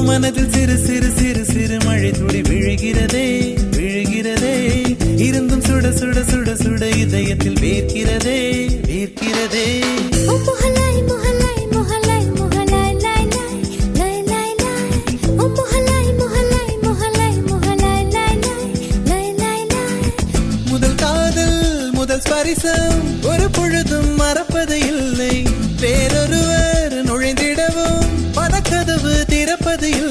மனதில் சிறு சிறு சிறு சிறு மழை துளி விழுகிறதே விழுகிறதே இருந்தும் சுட சுட சுட சுட இதயத்தில் வேர்க்கிறதே வேர்க்கிறதே முதல் காதல் முதல் ஸ்பரிசம் ஒரு பொழுதும் மறப்பது இல்லை வேறொருவர் நுழைந்திடவும் பதக்கதவு திறப்பது இல்லை